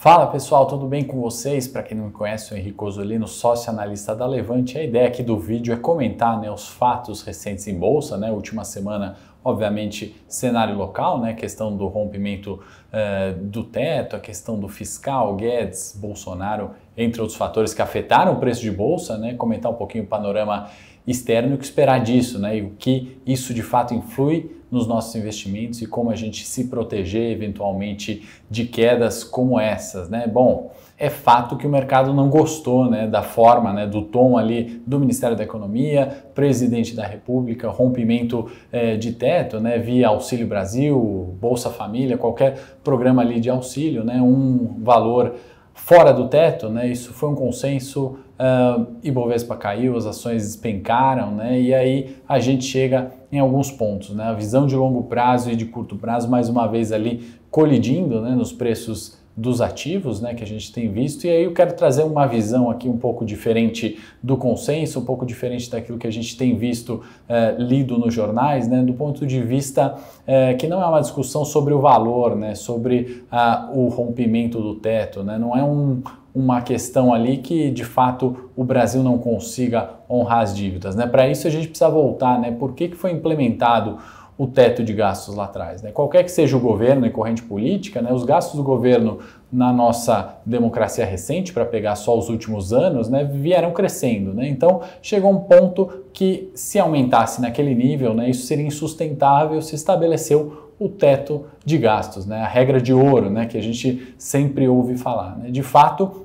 Fala pessoal, tudo bem com vocês? Para quem não me conhece, eu sou Henrique Osolino, sócio analista da Levante. A ideia aqui do vídeo é comentar os fatos recentes em bolsa, última semana, obviamente, cenário local, questão do rompimento do teto, a questão do fiscal, Guedes, Bolsonaro, entre outros fatores que afetaram o preço de bolsa, comentar um pouquinho o panorama externo e o que esperar disso, e o que isso de fato influi nos nossos investimentos e como a gente se proteger eventualmente de quedas como essas, Bom, é fato que o mercado não gostou, da forma, do tom ali do Ministério da Economia, presidente da República, rompimento de teto, via Auxílio Brasil, Bolsa Família, qualquer programa ali de auxílio, um valor fora do teto, isso foi um consenso, Ibovespa caiu, as ações despencaram, e aí a gente chega em alguns pontos, a visão de longo prazo e de curto prazo mais uma vez ali colidindo, nos preços dos ativos, que a gente tem visto, e aí eu quero trazer uma visão aqui um pouco diferente do consenso, um pouco diferente daquilo que a gente tem visto, lido nos jornais, do ponto de vista que não é uma discussão sobre o valor, sobre o rompimento do teto, não é uma questão ali que de fato o Brasil não consiga honrar as dívidas, Para isso a gente precisa voltar, por que foi implementado o teto de gastos lá atrás, Qualquer que seja o governo e corrente política, os gastos do governo na nossa democracia recente, para pegar só os últimos anos, vieram crescendo, Então chegou um ponto que se aumentasse naquele nível, isso seria insustentável, se estabeleceu o teto de gastos, a regra de ouro, que a gente sempre ouve falar, De fato,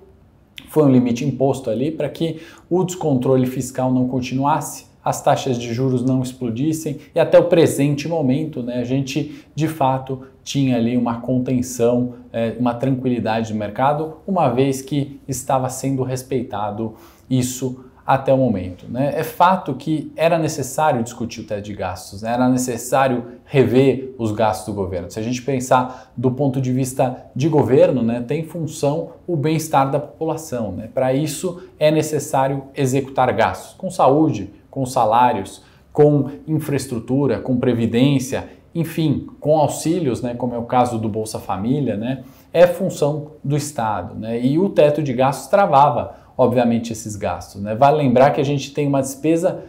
foi um limite imposto ali para que o descontrole fiscal não continuasse, as taxas de juros não explodissem e até o presente momento, a gente de fato tinha ali uma contenção, uma tranquilidade do mercado, uma vez que estava sendo respeitado isso até o momento. É fato que era necessário discutir o teto de gastos, era necessário rever os gastos do governo. Se a gente pensar do ponto de vista de governo, tem função o bem-estar da população. Para isso é necessário executar gastos com saúde, com salários, com infraestrutura, com previdência, enfim, com auxílios, como é o caso do Bolsa Família, é função do Estado. E o teto de gastos travava, obviamente, esses gastos. Vale lembrar que a gente tem uma despesa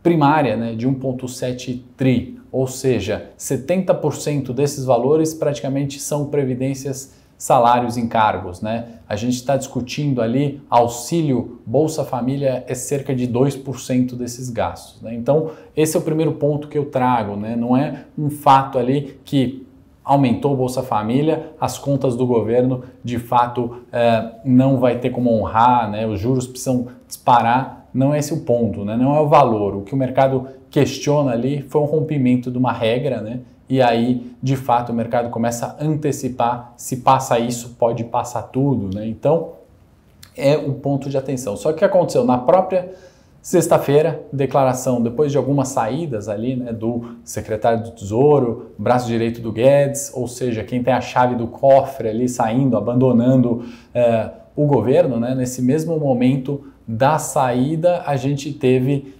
primária de 1,7 tri, ou seja, 70% desses valores praticamente são previdências, salários, encargos. A gente está discutindo ali auxílio Bolsa Família é cerca de 2% desses gastos. Então, esse é o primeiro ponto que eu trago. Não é um fato ali que aumentou o Bolsa Família, as contas do governo de fato não vai ter como honrar, os juros precisam disparar, não é esse o ponto, não é o valor. O que o mercado questiona ali foi um rompimento de uma regra, e aí de fato o mercado começa a antecipar, se passa isso pode passar tudo, Então é um ponto de atenção. Só que o que aconteceu na própria sexta-feira, declaração, depois de algumas saídas ali, do secretário do Tesouro, braço direito do Guedes, ou seja, quem tem a chave do cofre ali saindo, abandonando o governo, nesse mesmo momento da saída, a gente teve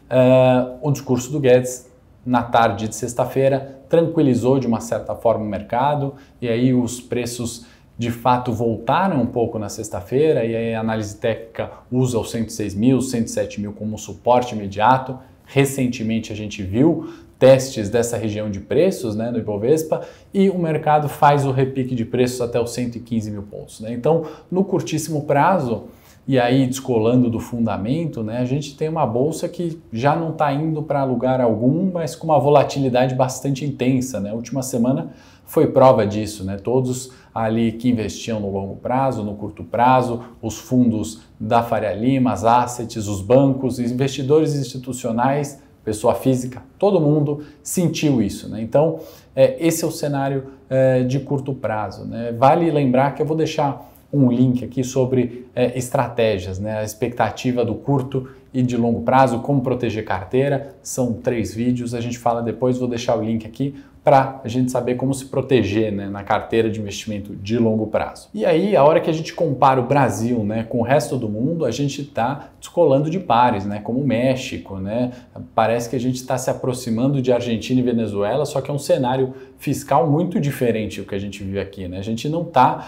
o discurso do Guedes na tarde de sexta-feira, tranquilizou de uma certa forma o mercado, e aí os preços de fato voltaram um pouco na sexta-feira, e aí a análise técnica usa os 106 mil, 107 mil como suporte imediato. Recentemente a gente viu testes dessa região de preços, no Ibovespa, e o mercado faz o repique de preços até os 115 mil pontos. Então, no curtíssimo prazo, e aí descolando do fundamento, a gente tem uma bolsa que já não está indo para lugar algum, mas com uma volatilidade bastante intensa. A última semana foi prova disso, Todos ali que investiam no longo prazo, no curto prazo, os fundos da Faria Lima, as assets, os bancos, os investidores institucionais, pessoa física, todo mundo sentiu isso. Então, esse é o cenário de curto prazo. Vale lembrar que eu vou deixar um link aqui sobre estratégias, a expectativa do curto e de longo prazo, como proteger carteira. São 3 vídeos, a gente fala depois, vou deixar o link aqui para a gente saber como se proteger na carteira de investimento de longo prazo. E aí, a hora que a gente compara o Brasil com o resto do mundo, a gente está descolando de pares, como o México, Parece que a gente está se aproximando de Argentina e Venezuela, só que é um cenário fiscal muito diferente do que a gente vive aqui, né? A gente não está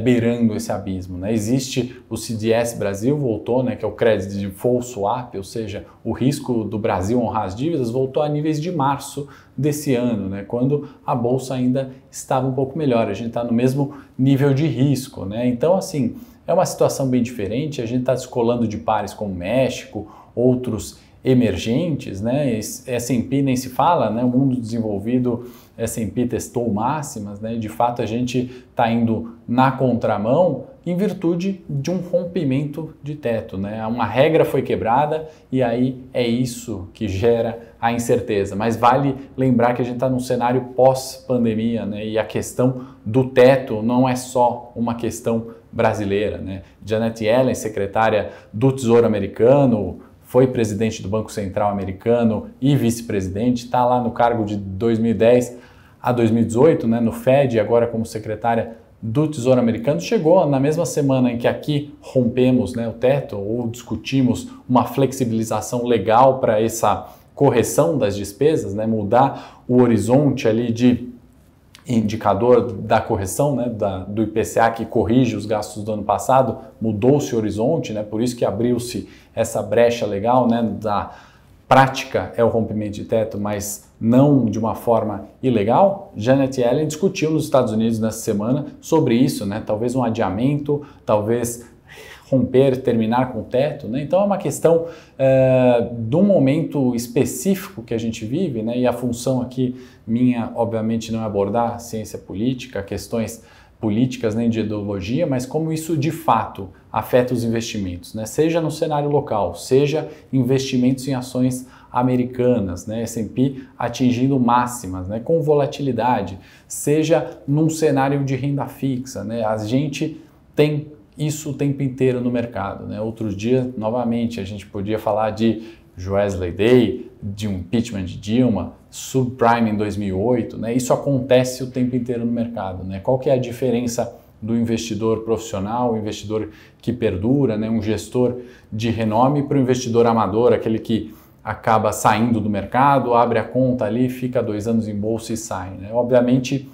beirando esse abismo, né? Existe o CDS Brasil, voltou, né, que é o Credit Default Swap, ou seja, o risco do Brasil honrar as dívidas voltou a níveis de março desse ano, né, quando a Bolsa ainda estava um pouco melhor, a gente está no mesmo nível de risco, né? Então, assim, é uma situação bem diferente, a gente está descolando de pares como México, outros emergentes, né? S&P nem se fala, né? O mundo desenvolvido, S&P testou máximas, né? De fato, a gente está indo na contramão em virtude de um rompimento de teto, né? Uma regra foi quebrada e aí é isso que gera a incerteza. Mas vale lembrar que a gente está num cenário pós-pandemia, né? E a questão do teto não é só uma questão brasileira, né? Janet Yellen, secretária do Tesouro americano, foi presidente do Banco Central americano e vice-presidente, está lá no cargo de 2010 a 2018, né, no Fed, agora como secretária do Tesouro americano, chegou na mesma semana em que aqui rompemos, né, o teto ou discutimos uma flexibilização legal para essa correção das despesas, né, mudar o horizonte ali de indicador da correção, né, do IPCA que corrige os gastos do ano passado, mudou-se o horizonte, né, por isso que abriu-se essa brecha legal, né, da prática é o rompimento de teto, mas não de uma forma ilegal. Janet Yellen discutiu nos Estados Unidos nessa semana sobre isso, né, talvez um adiamento, talvez romper, terminar com o teto, né? Então é uma questão de um momento específico que a gente vive, né? E a função aqui minha, obviamente, não é abordar ciência política, questões políticas nem de ideologia, mas como isso de fato afeta os investimentos, né? Seja no cenário local, seja investimentos em ações americanas, né? S&P atingindo máximas, né? Com volatilidade, seja num cenário de renda fixa, né? A gente tem isso o tempo inteiro no mercado, né? Outro dia, novamente, a gente podia falar de Joesley Day, de um impeachment de Dilma, subprime em 2008, né? Isso acontece o tempo inteiro no mercado, né? Qual que é a diferença do investidor profissional, o investidor que perdura, né? Um gestor de renome para o investidor amador, aquele que acaba saindo do mercado, abre a conta ali, fica 2 anos em bolsa e sai, né? Obviamente,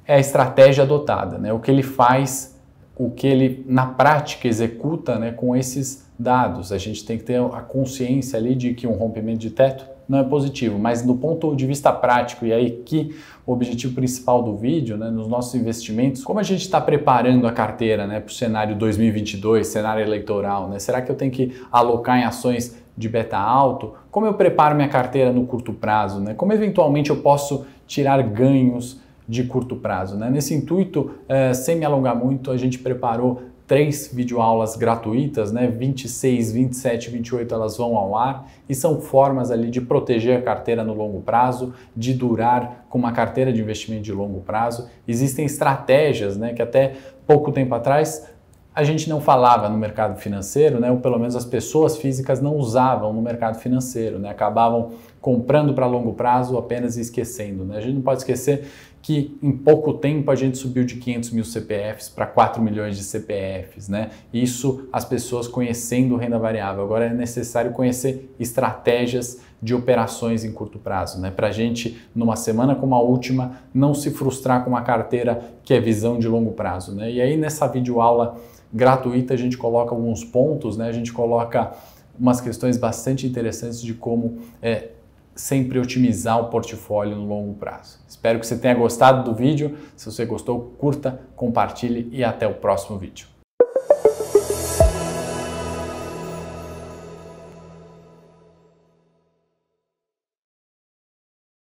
é a estratégia adotada, né? O que ele faz, o que ele na prática executa, né, com esses dados. A gente tem que ter a consciência ali de que um rompimento de teto não é positivo, mas do ponto de vista prático, e aí que o objetivo principal do vídeo, né, nos nossos investimentos, como a gente está preparando a carteira, né, para o cenário 2022, cenário eleitoral, né? Será que eu tenho que alocar em ações de beta alto? Como eu preparo minha carteira no curto prazo, né? Como eventualmente eu posso tirar ganhos de curto prazo, né? Nesse intuito, sem me alongar muito, a gente preparou 3 videoaulas gratuitas, né? 26, 27 e 28 elas vão ao ar e são formas ali de proteger a carteira no longo prazo, de durar com uma carteira de investimento de longo prazo. Existem estratégias, né, que até pouco tempo atrás a gente não falava no mercado financeiro, né, ou pelo menos as pessoas físicas não usavam no mercado financeiro, né, acabavam comprando para longo prazo apenas esquecendo, né? A gente não pode esquecer que em pouco tempo a gente subiu de 500 mil CPFs para 4 milhões de CPFs, né? Isso as pessoas conhecendo renda variável. Agora é necessário conhecer estratégias de operações em curto prazo, né? Para a gente, numa semana como a última, não se frustrar com uma carteira que é visão de longo prazo, né? E aí nessa videoaula gratuita a gente coloca alguns pontos, né? A gente coloca umas questões bastante interessantes de como sempre otimizar o portfólio no longo prazo. Espero que você tenha gostado do vídeo. Se você gostou, curta, compartilhe e até o próximo vídeo.